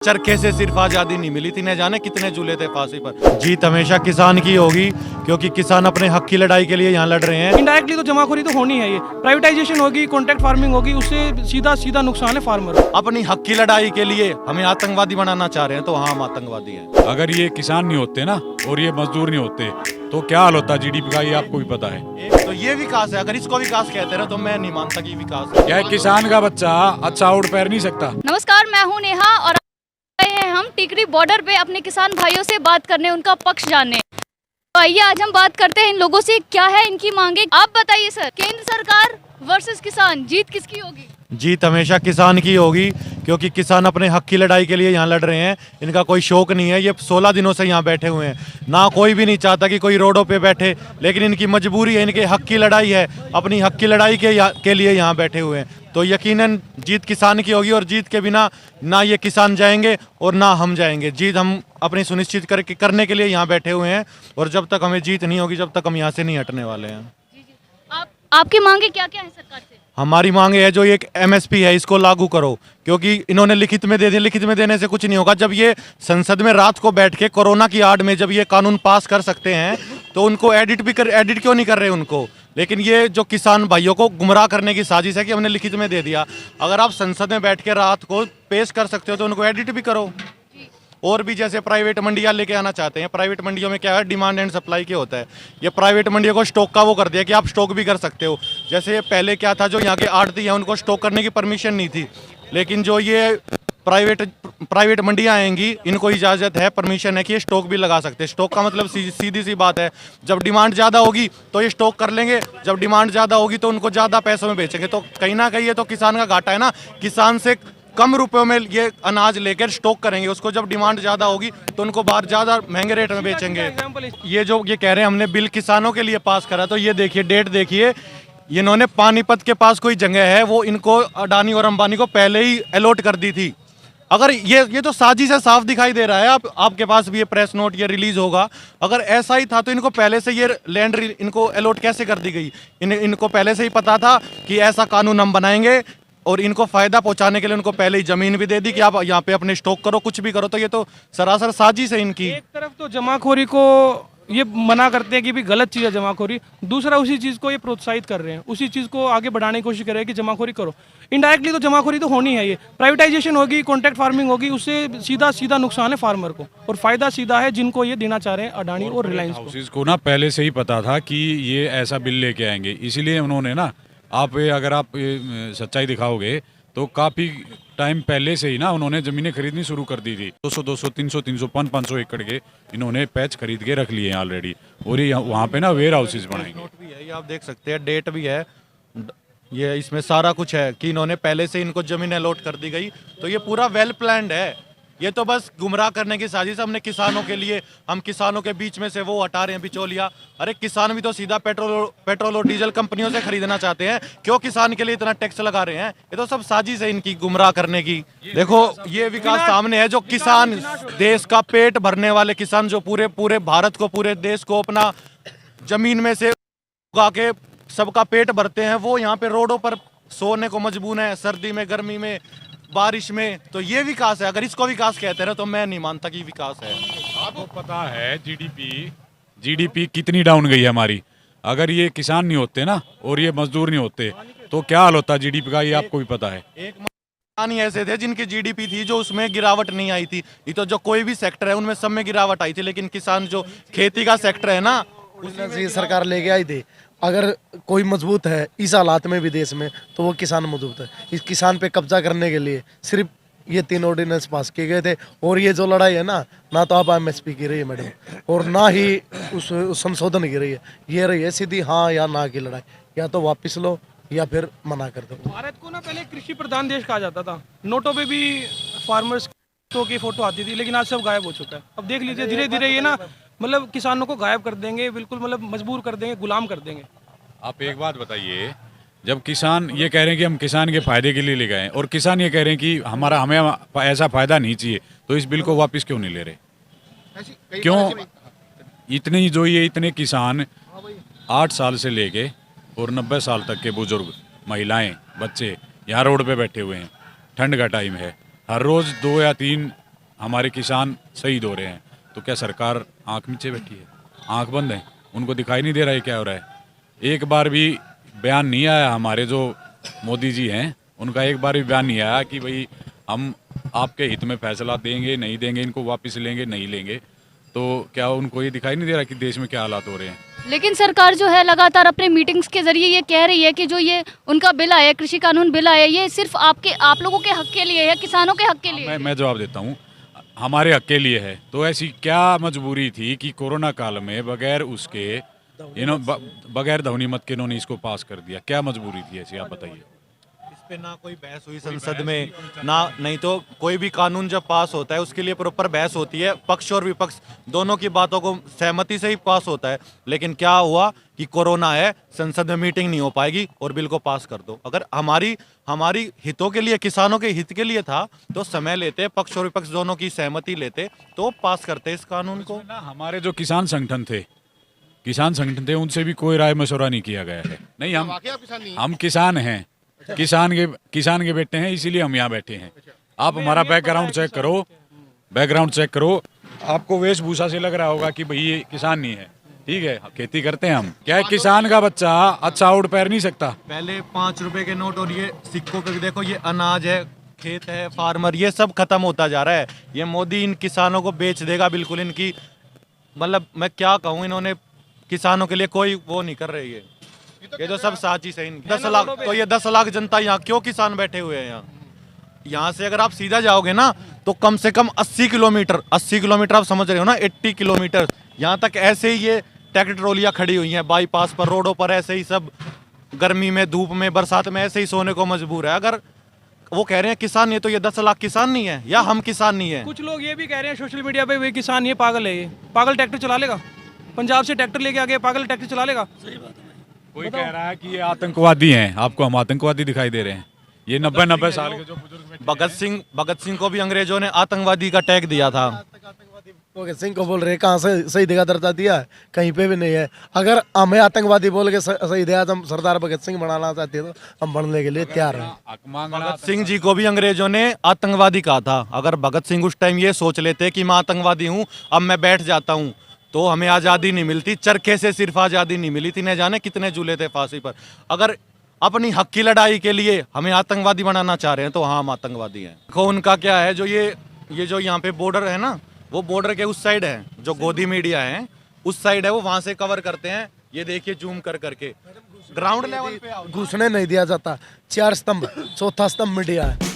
चरखे से सिर्फ आजादी नहीं मिली थी, न जाने कितने झूले थे फांसी पर। जीत हमेशा किसान की होगी, क्योंकि किसान अपने हक की लड़ाई के लिए यहाँ लड़ रहे हैं। इनडायरेक्टली तो जमाखोरी तो होनी है। ये प्राइवेटाइजेशन होगी, कॉन्ट्रैक्ट फार्मिंग होगी, उससे सीधा सीधा नुकसान है फार्मर। अपनी हक की लड़ाई के लिए हमें आतंकवादी बनाना चाह रहे हैं, तो हाँ हम आतंकवादी हैं। अगर ये किसान नहीं होते ना और ये मजदूर नहीं होते तो क्या हाल होता जीडीपी का, ये आपको भी पता है। तो ये विकास है, अगर इसको विकास कहते हैं तो मैं नहीं मानता कि विकास है। क्या किसान का बच्चा अच्छा उड़ पैर नहीं सकता। नमस्कार, मैं हूं नेहा और आए हैं हम टिकरी बॉर्डर पे अपने किसान भाइयों से बात करने, उनका पक्ष जानने। तो आइए आज हम बात करते हैं इन लोगों से, क्या है इनकी मांगे। आप बताइए सर, केंद्र सरकार वर्सेस किसान, जीत किसकी होगी? जीत हमेशा किसान की होगी, क्योंकि किसान अपने हक की लड़ाई के लिए यहाँ लड़ रहे हैं। इनका कोई शौक नहीं है, ये 16 दिनों से यहाँ बैठे हुए हैं। ना कोई भी नहीं चाहता कि कोई रोडों पे बैठे, लेकिन इनकी मजबूरी है, इनके हक की लड़ाई है, अपनी हक की लड़ाई के लिए यहाँ बैठे हुए हैं। तो यकीनन जीत किसान की होगी, और जीत के बिना ना ये किसान जाएंगे और ना हम जाएंगे। जीत हम अपनी सुनिश्चित करने के लिए यहाँ बैठे हुए हैं, और जब तक हमें जीत नहीं होगी जब तक हम यहाँ से नहीं हटने वाले हैं। आपकी मांगे क्या क्या है सरकार से? हमारी मांग है जो ये एक एमएसपी है इसको लागू करो, क्योंकि इन्होंने लिखित में दे दिया। लिखित में देने से कुछ नहीं होगा। जब ये संसद में रात को बैठ के कोरोना की आड़ में जब ये कानून पास कर सकते हैं, तो उनको एडिट क्यों नहीं कर रहे उनको। लेकिन ये जो किसान भाइयों को गुमराह करने की साजिश है कि हमने लिखित में दे दिया। अगर आप संसद में बैठ के रात को पेश कर सकते हो तो उनको एडिट भी करो। और भी जैसे प्राइवेट मंडियाँ लेके आना चाहते हैं, प्राइवेट मंडियों में क्या है, डिमांड एंड सप्लाई के होता है। ये प्राइवेट मंडियों को स्टॉक का वो कर दिया कि आप स्टॉक भी कर सकते हो। जैसे पहले क्या था, जो यहाँ के आड़ती हैं उनको स्टॉक करने की परमिशन नहीं थी, लेकिन जो ये प्राइवेट मंडियाँ आएंगी, इनको इजाज़त है, परमिशन है कि ये स्टॉक भी लगा सकते हैं। स्टॉक का मतलब सीधी सी बात है, जब डिमांड ज़्यादा होगी तो ये स्टॉक कर लेंगे, जब डिमांड ज़्यादा होगी तो उनको ज़्यादा पैसों में बेचेंगे। तो कहीं ना कहीं ये तो किसान का घाटा है ना। किसान से कम रुपयों में ये अनाज लेकर स्टॉक करेंगे, उसको जब डिमांड ज़्यादा होगी तो उनको बाहर ज़्यादा महंगे रेट में बेचेंगे। ये जो ये कह रहे हैं हमने बिल किसानों के लिए पास करा, तो ये देखिए डेट देखिए, इन्होंने पानीपत के पास कोई जगह है वो इनको अडानी और अंबानी को पहले ही अलॉट कर दी थी। अगर ये तो साजिश है, साफ दिखाई दे रहा है। आपके पास भी ये प्रेस नोट ये रिलीज होगा। अगर ऐसा ही था तो इनको पहले से ये लैंड इनको अलॉट कैसे कर दी गई? इनको पहले से ही पता था कि ऐसा कानून हम बनाएंगे, और इनको फायदा पहुंचाने के लिए उनको पहले ही जमीन भी दे दी कि आप यहाँ पे अपने स्टॉक करो, कुछ भी करो। तो ये तो सरासर साजिश है इनकी। एक तरफ तो जमाखोरी को ये मना करते हैं कि भी गलत चीज़ है जमाखोरी, दूसरा उसी चीज़ को ये प्रोत्साहित कर रहे हैं, उसी चीज़ को आगे बढ़ाने की कोशिश कर रहे हैं कि जमाखोरी करो। इनडायरेक्टली तो जमाखोरी तो होनी है। ये प्राइवेटाइजेशन होगी, कॉन्ट्रैक्ट फार्मिंग होगी, उससे सीधा सीधा नुकसान है फार्मर को, और फायदा सीधा है जिनको ये देना चाह रहे हैं, अडानी और रिलायंस को ना पहले से ही पता था कि ये ऐसा बिल लेके आएंगे, इसीलिए उन्होंने ना अगर आप सच्चाई दिखाओगे तो काफ़ी टाइम पहले से ही ना उन्होंने ज़मीनें खरीदनी शुरू कर दी थी। 200, 300, 500 एकड़ के इन्होंने पैच खरीद के रख लिए हैं ऑलरेडी, और ये वहाँ पे ना वेयर हाउसेज बनाएंगे। नोट भी है, ये आप देख सकते हैं, डेट भी है, ये इसमें सारा कुछ है कि इन्होंने पहले से इनको जमीन अलॉट कर दी गई। तो ये पूरा वेल प्लान्ड है। ये तो बस गुमराह करने की साजिश हमने किसानों के लिए, हम किसानों के बीच में से वो हटा रहे हैं बिचौलिया। अरे किसान भी तो सीधा पेट्रोल और डीजल कंपनियों से खरीदना चाहते हैं, क्यों किसान के लिए इतना टैक्स लगा रहे हैं? ये तो सब साजिश है इनकी गुमराह करने की। देखो ये विकास सामने है, जो किसान, देश का पेट भरने वाले किसान, जो पूरे भारत को, पूरे देश को अपना जमीन में से उगा के सबका पेट भरते हैं, वो यहाँ पे रोडों पर सोने को मजबूर है, सर्दी में, गर्मी में, बारिश में। तो ये विकास है। अगर इसको विकास कहते हैं तो मैं नहीं मानता कि विकास है। आपको पता है जीडीपी कितनी डाउन गई है हमारी। अगर ये किसान नहीं होते ना और ये मजदूर नहीं होते तो क्या हाल होता जीडीपी का, ये आपको भी पता है। एक किसान ही ऐसे थे जिनकी जीडीपी थी जो उसमें गिरावट नहीं आई थी। ये तो जो कोई भी सेक्टर है उनमें सब में गिरावट आई थी, लेकिन किसान जो खेती का सेक्टर है ना, उसमें सरकार लेके आई थी। अगर कोई मजबूत है इस हालात में भी देश में, तो वो किसान मजबूत है। इस किसान पे कब्जा करने के लिए सिर्फ ये 3 ऑर्डिनेंस पास किए गए थे। और ये जो लड़ाई है ना तो आप एमएसपी की रही है मैडम, और ना ही उस संशोधन की रही है। ये रही है सीधी हाँ या ना की लड़ाई, या तो वापस लो या फिर मना कर दो। भारत को ना पहले कृषि प्रधान देश कहा जाता था, नोटों पे भी फार्मर्स की फोटो आती थी, लेकिन आज सब गायब हो चुका है। अब देख लीजिए धीरे धीरे ये ना मतलब किसानों को गायब कर देंगे, बिल्कुल मतलब मजबूर कर देंगे, गुलाम कर देंगे। आप एक बात बताइए, जब किसान ये कह रहे हैं कि हम किसान के फायदे के लिए ले गए और किसान ये कह रहे हैं कि हमें ऐसा फायदा नहीं चाहिए, तो इस बिल को वापस क्यों नहीं ले रहे? क्यों इतने किसान 8 साल से लेके और 90 साल तक के बुजुर्ग, महिलाएं, बच्चे यहाँ रोड पे बैठे हुए हैं, ठंड का टाइम है, हर रोज 2 या 3 हमारे किसान शहीद हो रहे हैं, तो क्या सरकार आंख नीचे बैठी है, आंख बंद है, उनको दिखाई नहीं दे रहा है क्या हो रहा है? एक बार भी बयान नहीं आया, हमारे जो मोदी जी हैं उनका एक बार भी बयान नहीं आया कि भाई हम आपके हित में फैसला देंगे नहीं देंगे, इनको वापस लेंगे नहीं लेंगे। तो क्या उनको ये दिखाई नहीं दे रहा कि देश में क्या हालात हो रहे हैं? लेकिन सरकार जो है लगातार अपने मीटिंग्स के जरिए ये कह रही है कि जो ये उनका बिल आया, कृषि कानून बिल आया, ये सिर्फ आप लोगों के हक के लिए है, किसानों के हक के लिए है। मैं जवाब देता हूँ, हमारे हक के लिए है। तो ऐसी क्या मजबूरी थी कि कोरोना काल में बगैर उसके बगैर ध्वनि मत के इन्होंने इसको पास कर दिया? क्या मजबूरी थी ऐसी, आप बताइए। इस पे ना कोई बहस हुई संसद में ना, नहीं तो कोई भी कानून जब पास होता है उसके लिए प्रॉपर बहस होती है, पक्ष और विपक्ष दोनों की बातों को सहमति से ही पास होता है। लेकिन क्या हुआ कि कोरोना है, संसद में मीटिंग नहीं हो पाएगी और बिल को पास कर दो। अगर हमारी हितों के लिए, किसानों के हित के लिए था तो समय लेते, पक्ष और विपक्ष दोनों की सहमति लेते तो पास करते इस कानून को। ना हमारे जो किसान संगठन थे उनसे भी कोई राय मशवरा नहीं किया गया है। नहीं, हम किसान हैं, किसान के बेटे हैं, इसीलिए हम यहाँ बैठे हैं। आप हमारा बैकग्राउंड चेक करो, आपको वेशभूषा से लग रहा होगा कि भाई ये किसान नहीं है। ठीक है, खेती करते हैं हम। क्या है, किसान का बच्चा अच्छा उड़ पैर नहीं सकता? पहले 5 रुपए के नोट और ये सिक्कों पे भी देखो, ये अनाज है, खेत है, फार्मर, ये सब खत्म होता जा रहा है। ये मोदी इन किसानों को बेच देगा बिल्कुल। इनकी मतलब मैं क्या कहूँ, इन्होंने किसानों के लिए कोई वो नहीं कर रही है। ये तो सब साजिश है इनकी। 10 लाख, तो ये 10 लाख जनता यहाँ क्यों किसान बैठे हुए हैं? यहाँ से अगर आप सीधा जाओगे ना तो कम से कम 80 किलोमीटर आप समझ रहे हो ना, 80 किलोमीटर यहाँ तक ऐसे ही ये ट्रैक्टर ट्रॉलियाँ खड़ी हुई हैं बाईपास पर, रोडों पर ऐसे ही सब गर्मी में, धूप में, बरसात में ऐसे ही सोने को मजबूर है। अगर वो कह रहे हैं किसान नहीं, तो ये 10 लाख किसान नहीं है या हम किसान नहीं है? कुछ लोग ये भी कह रहे हैं सोशल मीडिया पे, वे किसान ये पागल है, ये पागल ट्रैक्टर चला लेगा, पंजाब से ट्रैक्टर लेके आ गए, पागल ट्रैक्टर चला लेगा। कोई कह रहा है कि ये आतंकवादी हैं, आपको हम आतंकवादी दिखाई दे रहे हैं? ये 90 साल के जो बुजुर्ग भगत सिंह को भी अंग्रेजों ने आतंकवादी का टैग दिया था। भगत सिंह को बोल रहे कहाँ से शहीद का दर्जा दिया है? कहीं पे भी नहीं है। अगर हमें आतंकवादी बोल के शहीद आजम सरदार भगत सिंह बनाना चाहते हैं तो हम बनने के लिए तैयार हैं। भगत सिंह जी को भी अंग्रेजों ने आतंकवादी कहा था। अगर भगत सिंह उस टाइम ये सोच लेते कि मैं आतंकवादी हूँ, अब मैं बैठ जाता हूँ, तो हमें आज़ादी नहीं मिलती। चरखे से सिर्फ आज़ादी नहीं मिली थी, न जाने कितने झूले थे फांसी पर। अगर अपनी हक की लड़ाई के लिए हमें आतंकवादी बनाना चाह रहे हैं तो हाँ, हम आतंकवादी हैं। देखो उनका क्या है, जो ये जो यहाँ पे बॉर्डर है ना, वो बॉर्डर के उस साइड है, जो गोदी मीडिया है उस साइड है, वो वहाँ से कवर करते हैं। ये देखिए जूम करके ग्राउंड लेवल पे घुसने नहीं दिया जाता। 4 स्तंभ, चौथा स्तंभ मीडिया है।